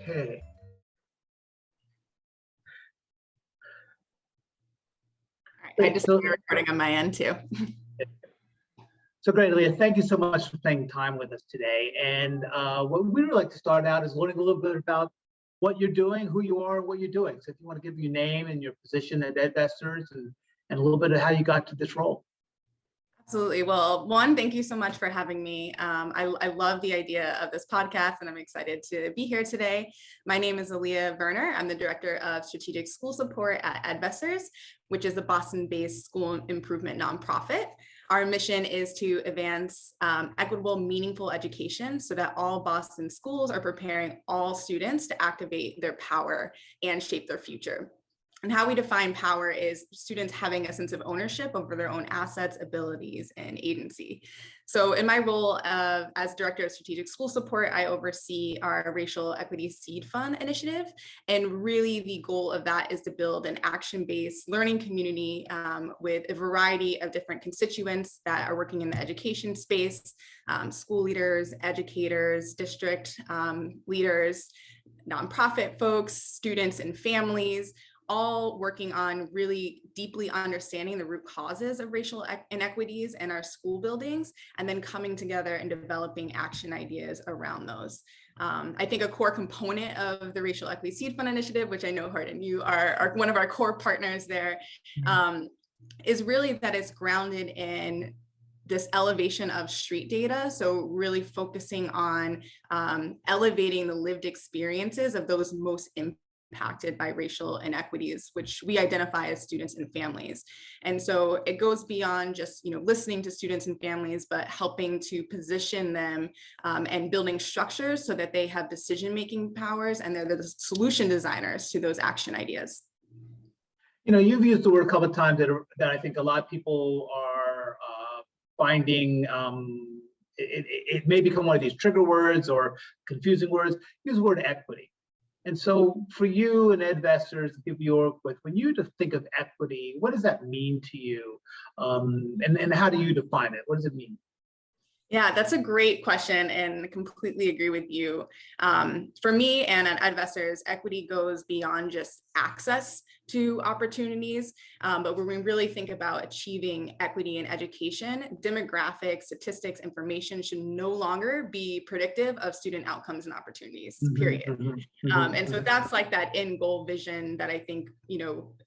Okay. All right, I just So, started recording on my end too. so great, Alia. Thank you so much for spending time with us today. And what we would like to start out is learning a little bit about what you're doing, who you are, what you're doing. So if you want to give your name and your position at Edvestors and a little bit of how you got to this role. Absolutely. Well, one, thank you so much for having me. I love the idea of this podcast and I'm excited to be here today. My name is Alia Verner. I'm the Director of Strategic School Support at Edvestors, which is a Boston-based school improvement nonprofit. Our mission is to advance equitable, meaningful education so that all Boston schools are preparing all students to activate their power and shape their future. And how we define power is students having a sense of ownership over their own assets, abilities, and agency. So in my role as Director of Strategic School Support, I oversee our Racial Equity Seed Fund initiative. And really the goal of that is to build an action-based learning community with a variety of different constituents that are working in the education space, school leaders, educators, district leaders, nonprofit folks, students and families, all working on really deeply understanding the root causes of racial inequities in our school buildings, and then coming together and developing action ideas around those. I think a core component of the Racial Equity Seed Fund initiative, which I know, Hardin, you are one of our core partners there, is really that it's grounded in this elevation of street data. So really focusing on elevating the lived experiences of those most impacted by racial inequities, which we identify as students and families. And so it goes beyond just listening to students and families, but helping to position them and building structures so that they have decision-making powers and they're the solution designers to those action ideas. You've used the word a couple of times that I think a lot of people are finding it may become one of these trigger words or confusing words. Use the word equity. And so for you and Edvestors, the people you work with, when you just think of equity, what does that mean to you? And how do you define it? What does it mean? Yeah, that's a great question and I completely agree with you. For me and at Edvestors, equity goes beyond just access to opportunities, but when we really think about achieving equity in education, demographics, statistics, information should no longer be predictive of student outcomes and opportunities, period. And so that's like that end goal vision that I think,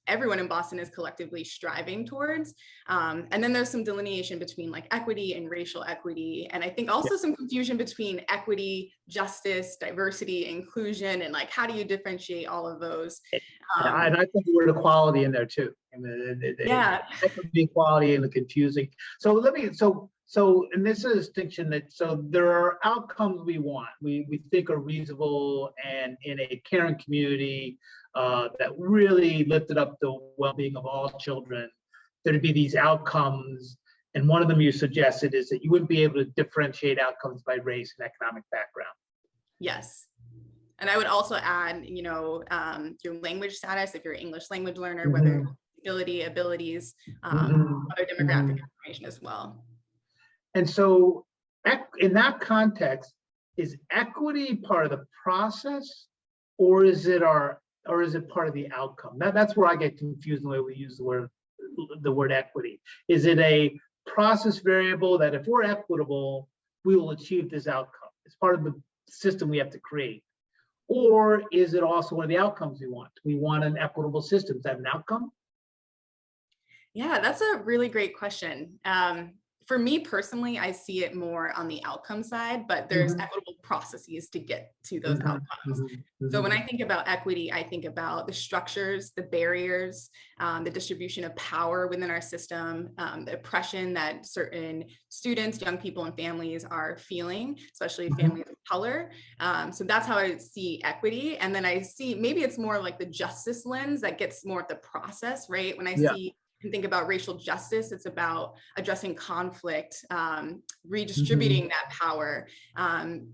everyone in Boston is collectively striving towards. And then there's some delineation between like equity and racial equity. And I think also some confusion between equity, justice, diversity, inclusion, and like, how do you differentiate all of those? And I think the word equality in there too. Equity, equality, and the confusing. So and this is a distinction so there are outcomes we want, we think are reasonable and in a caring community that really lifted up the well-being of all children. There'd be these outcomes, and one of them you suggested is that you wouldn't be able to differentiate outcomes by race and economic background. Yes. And I would also add, your language status, if you're an English language learner, whether abilities, other demographic information as well. And so in that context, is equity part of the process, or is it part of the outcome? That's where I get confused the way we use the word equity. Is it a process variable that if we're equitable, we will achieve this outcome? It's part of the system we have to create. Or is it also one of the outcomes we want? We want an equitable system. Is that an outcome? Yeah, that's a really great question. For me personally, I see it more on the outcome side, but there's equitable processes to get to those outcomes. So when I think about equity, I think about the structures, the barriers, the distribution of power within our system, the oppression that certain students, young people, and families are feeling, especially families of color. So that's how I see equity. And then I see, maybe it's more like the justice lens that gets more at the process, right? When I see and think about racial justice, it's about addressing conflict, redistributing that power,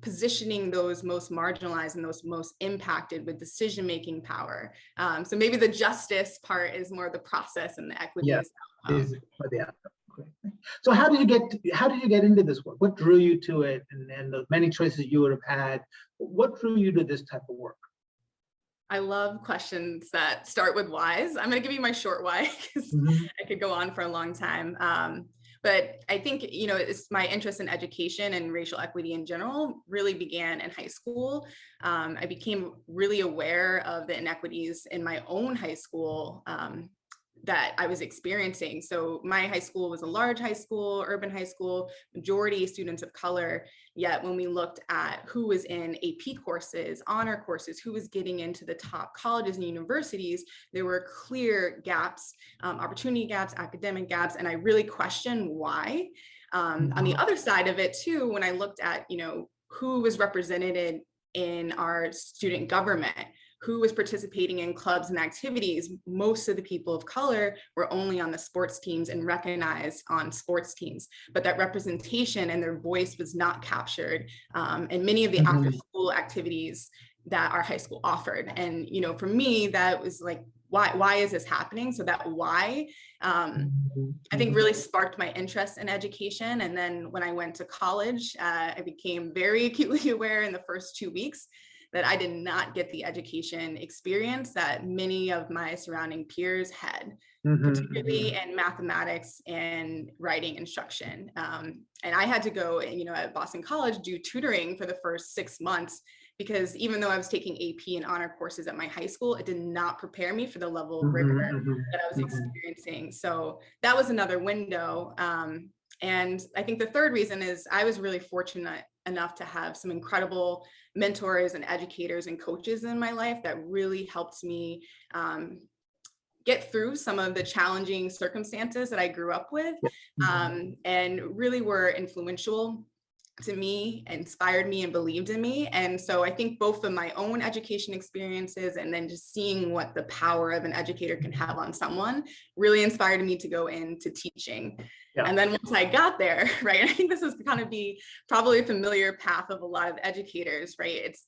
positioning those most marginalized and those most impacted with decision-making power. So maybe the justice part is more the process and the equity is the outcome. So how did you get into this work? What drew you to it? And the many choices you would have had, what drew you to this type of work? I love questions that start with whys. I'm going to give you my short why because Mhm. I could go on for a long time. But I think, it's my interest in education and racial equity in general really began in high school. I became really aware of the inequities in my own high school that I was experiencing. So my high school was a large high school, urban high school, majority students of color. Yet when we looked at who was in AP courses, honor courses, who was getting into the top colleges and universities, there were clear gaps, opportunity gaps, academic gaps, and I really questioned why. On the other side of it too, when I looked at, who was represented in our student government, who was participating in clubs and activities, most of the people of color were only on the sports teams and recognized on sports teams, but that representation and their voice was not captured in many of the after school activities that our high school offered. And, for me, that was like, why is this happening? So that why, I think really sparked my interest in education. And then when I went to college, I became very acutely aware in the first 2 weeks that I did not get the education experience that many of my surrounding peers had, particularly in mathematics and writing instruction. And I had to go, at Boston College, do tutoring for the first 6 months, because even though I was taking AP and honor courses at my high school, it did not prepare me for the level of rigor that I was experiencing. So that was another window. And I think the third reason is I was really fortunate enough to have some incredible mentors and educators and coaches in my life that really helped me get through some of the challenging circumstances that I grew up with, and really were influential to me, inspired me, and believed in me. And so I think both of my own education experiences and then just seeing what the power of an educator can have on someone really inspired me to go into teaching. Yeah. And then once I got there, right, I think this is going to be probably a familiar path of a lot of educators, right? It's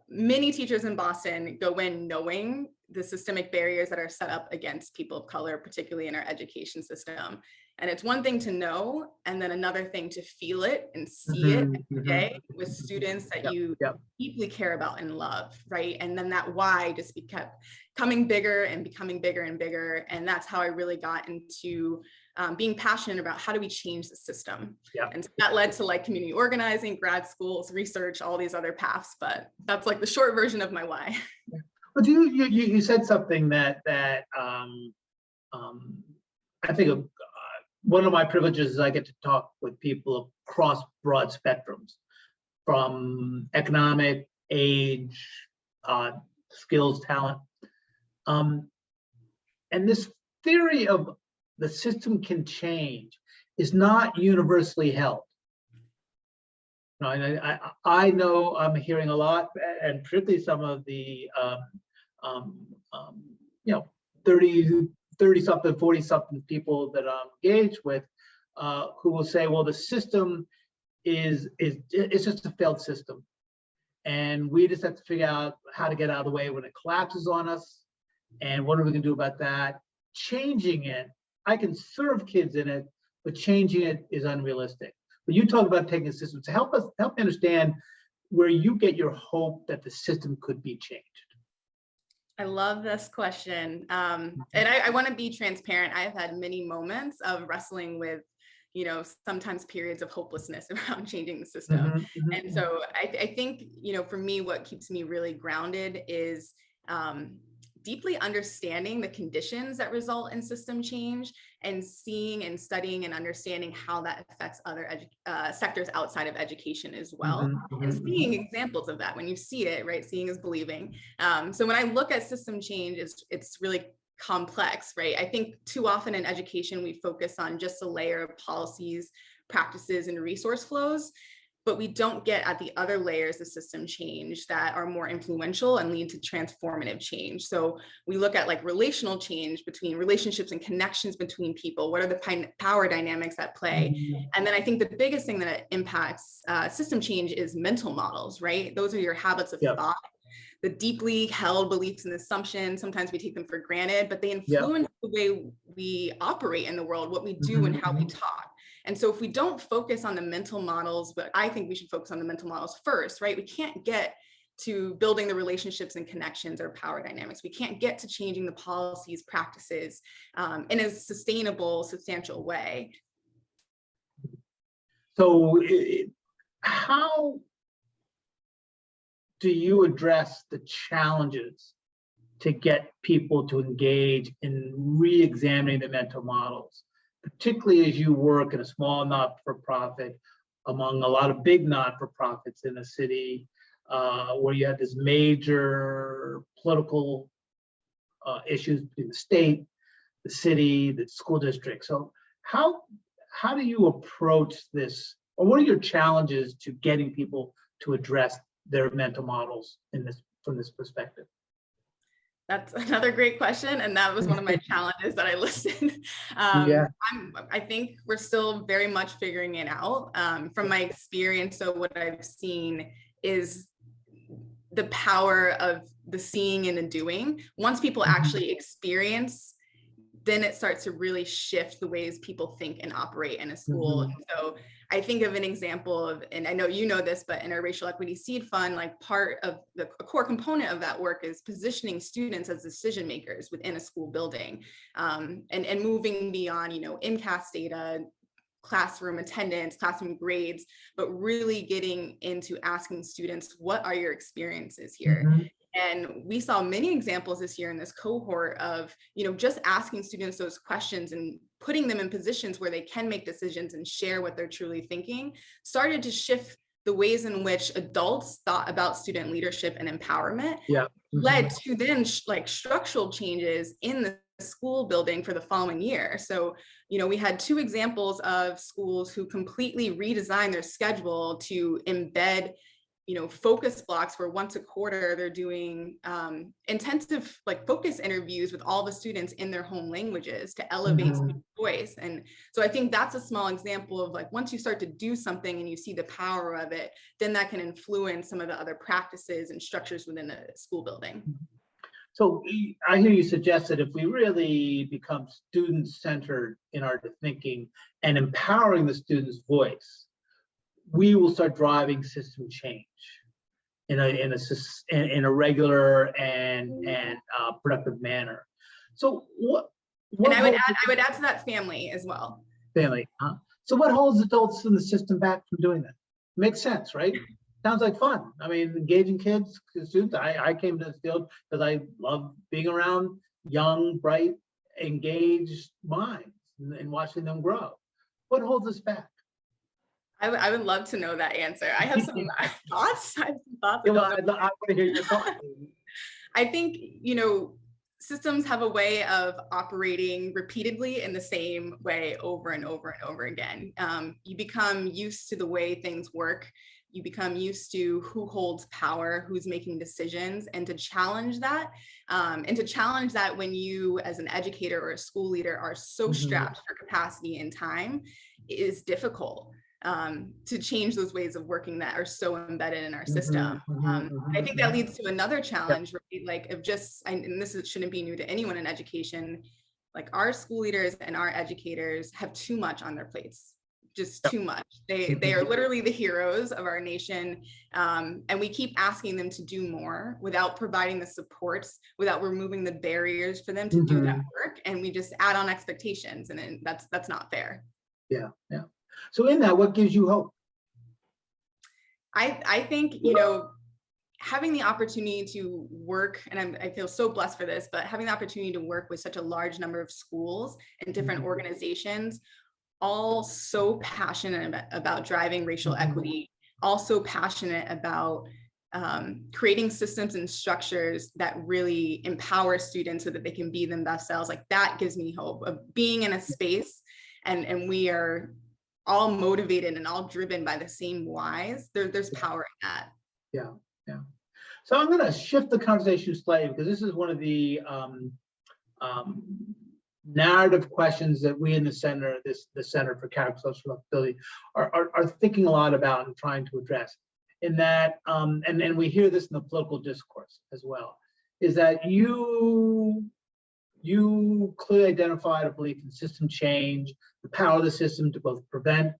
many teachers in Boston go in knowing the systemic barriers that are set up against people of color, particularly in our education system. And it's one thing to know, and then another thing to feel it and see it every day with students that you deeply care about and love, right? And then that why just kept coming bigger and becoming bigger and bigger. And that's how I really got into being passionate about how do we change the system. And so that led to like community organizing, grad schools, research, all these other paths. But that's like the short version of my why. But you said something that I think one of my privileges is I get to talk with people across broad spectrums, from economic, age, skills, talent. And this theory of the system can change is not universally held. I know I'm hearing a lot, and particularly some of the 30 something, 40 something people that I'm engaged with, who will say, well, the system is it's just a failed system, and we just have to figure out how to get out of the way when it collapses on us, and what are we going to do about that? Changing it, I can serve kids in it, but changing it is unrealistic. But you talk about taking a system to help me understand where you get your hope that the system could be changed. I love this question. And I want to be transparent. I've had many moments of wrestling with, sometimes periods of hopelessness around changing the system. And so I think, for me, what keeps me really grounded is deeply understanding the conditions that result in system change, and seeing and studying and understanding how that affects other sectors outside of education as well, and seeing examples of that. When you see it, right, seeing is believing. So when I look at system change, it's really complex, right? I think too often in education, we focus on just a layer of policies, practices, and resource flows, but we don't get at the other layers of system change that are more influential and lead to transformative change. So we look at like relational change between relationships and connections between people. What are the power dynamics at play? And then I think the biggest thing that impacts system change is mental models, right? Those are your habits of thought, the deeply held beliefs and assumptions. Sometimes we take them for granted, but they influence the way we operate in the world, what we do and how we talk. And so if we don't focus on the mental models, but I think we should focus on the mental models first, right? We can't get to building the relationships and connections or power dynamics. We can't get to changing the policies, practices in a sustainable, substantial way. So how do you address the challenges to get people to engage in re-examining the mental models, particularly as you work in a small not-for-profit among a lot of big not-for-profits in a city where you have this major political issues between the state, the city, the school district. So how do you approach this, or what are your challenges to getting people to address their mental models from this perspective? That's another great question. And that was one of my challenges that I listed. I think we're still very much figuring it out. From my experience, so what I've seen is the power of the seeing and the doing. Once people actually experience, then it starts to really shift the ways people think and operate in a school. And so I think of an example of, and I know you know this, but in our Racial Equity Seed Fund, like part of a core component of that work is positioning students as decision makers within a school building, and moving beyond, MCAS data, classroom attendance, classroom grades, but really getting into asking students, what are your experiences here? And we saw many examples this year in this cohort of, just asking students those questions and putting them in positions where they can make decisions and share what they're truly thinking, started to shift the ways in which adults thought about student leadership and empowerment, led to then structural changes in the school building for the following year. So, we had 2 examples of schools who completely redesigned their schedule to embed focus blocks where once a quarter they're doing intensive focus interviews with all the students in their home languages to elevate student voice. And so I think that's a small example of once you start to do something and you see the power of it, then that can influence some of the other practices and structures within the school building. So I hear you suggest that if we really become student-centered in our thinking and empowering the student's voice, we will start driving system change in a regular and productive manner. So what and I would add to that family as well. Family, huh? So what holds adults in the system back from doing that? Makes sense, right? Sounds like fun. I mean, engaging kids, students. I came to this field because I love being around young, bright, engaged minds and watching them grow. What holds us back? I would love to know that answer. I have some thoughts. I want to hear your thoughts. I think, systems have a way of operating repeatedly in the same way over and over and over again. You become used to the way things work. You become used to who holds power, who's making decisions, and to challenge that. When you, as an educator or a school leader, are so strapped for capacity and time, is difficult. To change those ways of working that are so embedded in our system. I think that leads to another challenge, right? And this shouldn't be new to anyone in education, our school leaders and our educators have too much on their plates, just too much. They are literally the heroes of our nation. And we keep asking them to do more without providing the supports, without removing the barriers for them to do that work. And we just add on expectations, and then that's not fair. Yeah. So in that, what gives you hope? I think, having the opportunity to work, and I feel so blessed for this, but having the opportunity to work with such a large number of schools and different organizations, all so passionate about driving racial equity, also passionate about creating systems and structures that really empower students so that they can be them best selves. That gives me hope of being in a space and we are all motivated and all driven by the same whys. There's power in that. Yeah. So I'm going to shift the conversation slightly because this is one of the narrative questions that we in the center, the Center for Character Social Responsibility, are thinking a lot about and trying to address. In that, and we hear this in the political discourse as well, is that you clearly identified a belief in system change, the power of the system to both prevent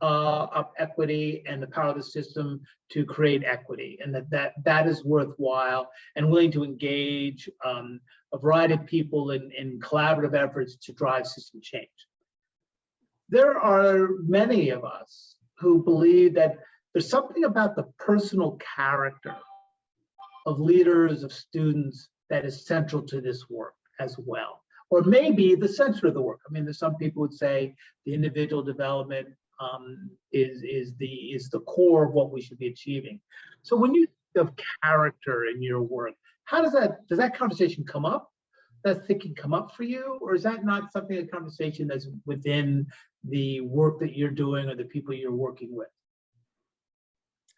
of equity and the power of the system to create equity, and that is worthwhile and willing to engage a variety of people in collaborative efforts to drive system change. There are many of us who believe that there's something about the personal character of leaders, of students, that is central to this work as well, or maybe the center of the work. I mean, there's some people would say the individual development is the core of what we should be achieving. So when you think of character in your work, how does that conversation come up? Does thinking come up for you, or is that not something, a conversation that's within the work that you're doing or the people you're working with?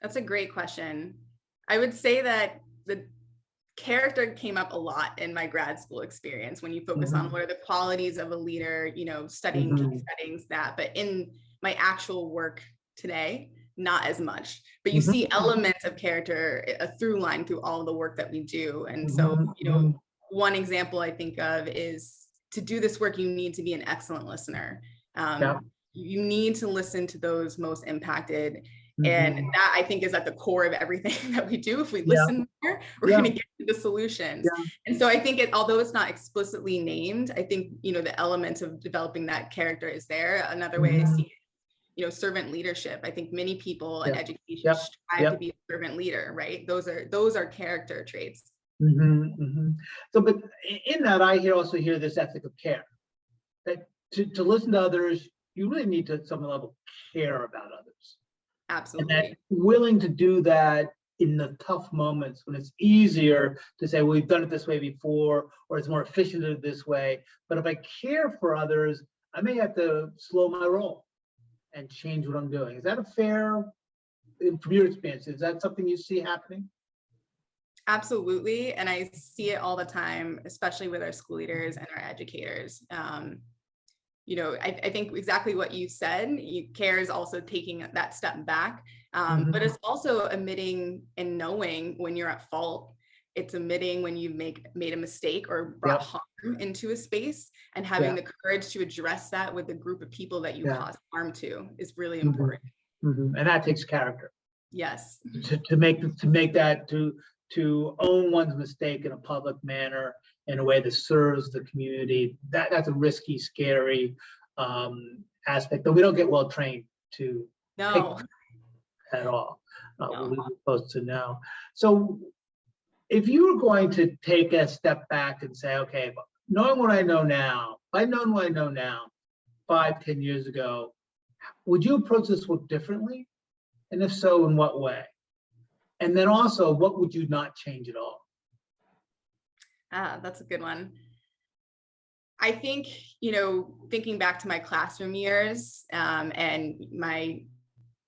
That's a great question. I would say that the character came up a lot in my grad school experience when you focus on what are the qualities of a leader, studying case settings, but in my actual work today, not as much. But you see elements of character, a through line through all the work that we do. And so, one example I think of is, to do this work, you need to be an excellent listener. You need to listen to those most impacted. And that, I think, is at the core of everything that we do. If we listen more, we're going to get to the solutions. And so I think although it's not explicitly named, I think, the elements of developing that character is there. Another way I see it, servant leadership. I think many people in education strive to be a servant leader, right? Those are character traits. So, but in that, I also hear this ethic of care, that to listen to others, you really need to, at some level, care about others. Absolutely. And that willing to do that in the tough moments when it's easier to say, well, we've done it this way before, or it's more efficient this way. But if I care for others, I may have to slow my roll and change what I'm doing. Is that a fair, from your experience, is that something you see happening? Absolutely. And I see it all the time, especially with our school leaders and our educators. I think exactly what you said. Care is also taking that step back, but it's also admitting and knowing when you're at fault. It's admitting when you've made a mistake or brought harm into a space, and having the courage to address that with the group of people that you caused harm to is really important. And that takes character. Yes. To make that, to own one's mistake in a public manner, in a way that serves the community, that's a risky, scary aspect that we don't get well trained to take at all. We're supposed to know. So if you were going to take a step back and say, okay, knowing what I know now, if I'd known what I know now 5-10 years ago, would you approach this work differently? And if so, in what way? And then also, what would you not change at all? That's a good one. I think, thinking back to my classroom years and my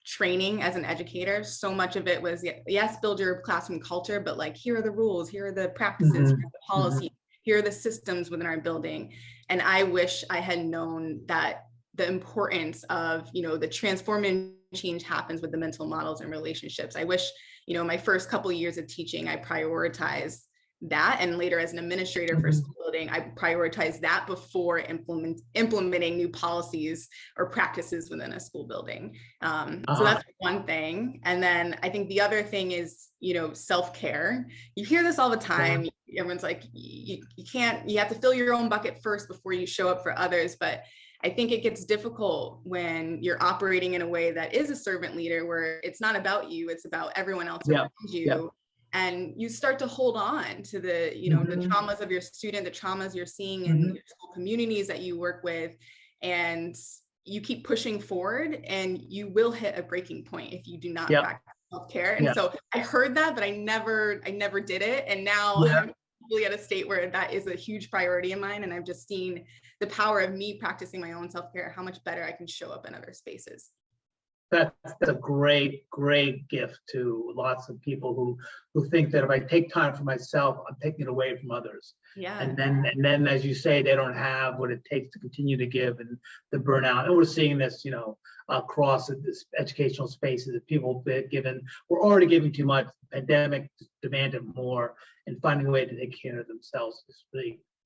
training as an educator, so much of it was, yes, build your classroom culture, but like, here are the rules, here are the practices, here are the policies, here are the systems within our building. And I wish I had known that the importance of, the transforming change happens with the mental models and relationships. I wish, my first couple of years of teaching, I prioritized that, and later as an administrator for school building, I prioritized that before implementing new policies or practices within a school building. So that's one thing. And then I think the other thing is, self-care. You hear this all the time. Everyone's like, you have to fill your own bucket first before you show up for others. But I think it gets difficult when you're operating in a way that is a servant leader, where it's not about you, it's about everyone else around you. And you start to hold on to the, the traumas of your student, the traumas you're seeing in your school communities that you work with, and you keep pushing forward, and you will hit a breaking point if you do not practice self-care. And so I heard that, but I never did it. And now I'm really at a state where that is a huge priority of mine. And I've just seen the power of me practicing my own self-care, how much better I can show up in other spaces. That's a great gift to lots of people who think that if I take time for myself, I'm taking it away from others. And then, as you say, they don't have what it takes to continue to give, and the burnout. And we're seeing this, across this educational spaces, that people we're already giving too much. The pandemic demanded more, and finding a way to take care of themselves is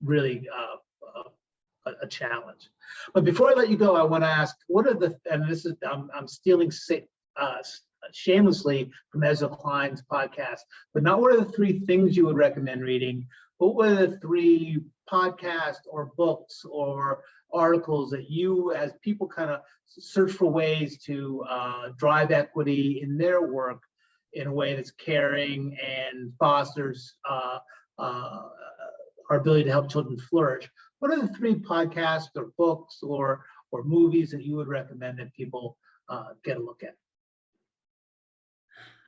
really a challenge. But before I let you go, I want to ask, what are the, and this is, I'm stealing shamelessly from Ezra Klein's podcast, but not what are the 3 things you would recommend reading, but what are the 3 podcasts or books or articles that you, as people kind of search for ways to drive equity in their work in a way that's caring and fosters our ability to help children flourish. What are the 3 podcasts or books or movies that you would recommend that people get a look at?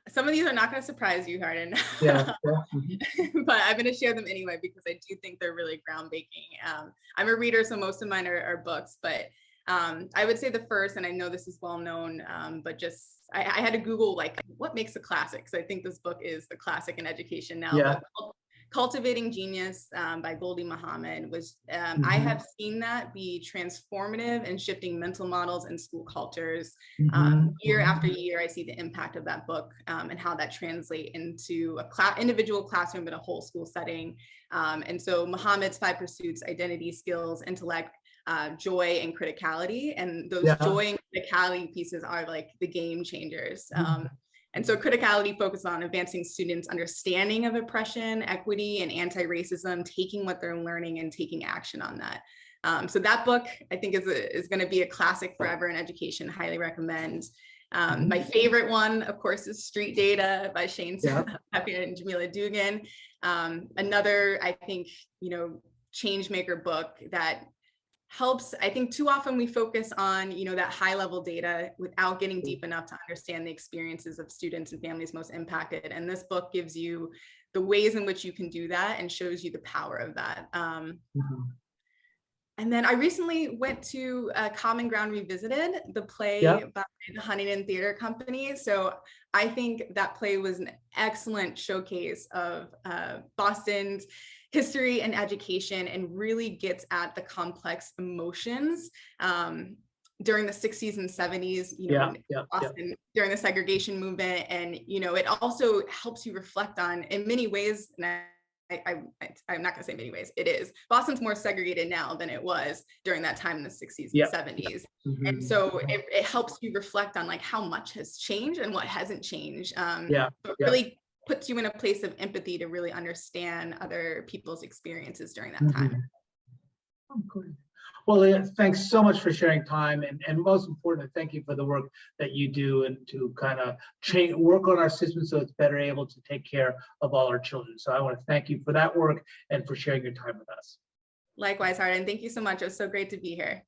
Some of these are not going to surprise you, Hardin. Yeah. But I'm going to share them anyway because I do think they're really groundbreaking. I'm a reader, so most of mine are books, but I would say the first, and I know this is well known, but just I had to Google like what makes a classic. So I think this book is the classic in education now. Yeah. Cultivating Genius by Gholdy Muhammad was, I have seen that be transformative in shifting mental models and school cultures. Year after year, I see the impact of that book and how that translates into a individual classroom in a whole school setting. And so Muhammad's 5 pursuits: identity, skills, intellect, joy, and criticality. And those joy and criticality pieces are like the game changers. And so criticality focuses on advancing students' understanding of oppression, equity, and anti-racism, taking what they're learning and taking action on that. So that book, I think, is going to be a classic forever in education. Highly recommend. My favorite one, of course, is Street Data by Shane Sapir and Jamila Dugan. Another, I think, change maker book that helps. I think too often we focus on, that high level data without getting deep enough to understand the experiences of students and families most impacted. And this book gives you the ways in which you can do that and shows you the power of that. And then I recently went to Common Ground Revisited, the play by the Huntington Theater Company. So I think that play was an excellent showcase of Boston's history and education, and really gets at the complex emotions during the 60s and 70s, Boston, during the segregation movement. And, it also helps you reflect on, in many ways, and I'm not going to say many ways, it is. Boston's more segregated now than it was during that time in the 60s and 70s. And so it helps you reflect on like how much has changed and what hasn't changed. But really puts you in a place of empathy to really understand other people's experiences during that time. Oh, great. Well, thanks so much for sharing time, and most important, thank you for the work that you do and to kind of work on our system so it's better able to take care of all our children. So I want to thank you for that work and for sharing your time with us. Likewise, Hardin. Thank you so much. It was so great to be here.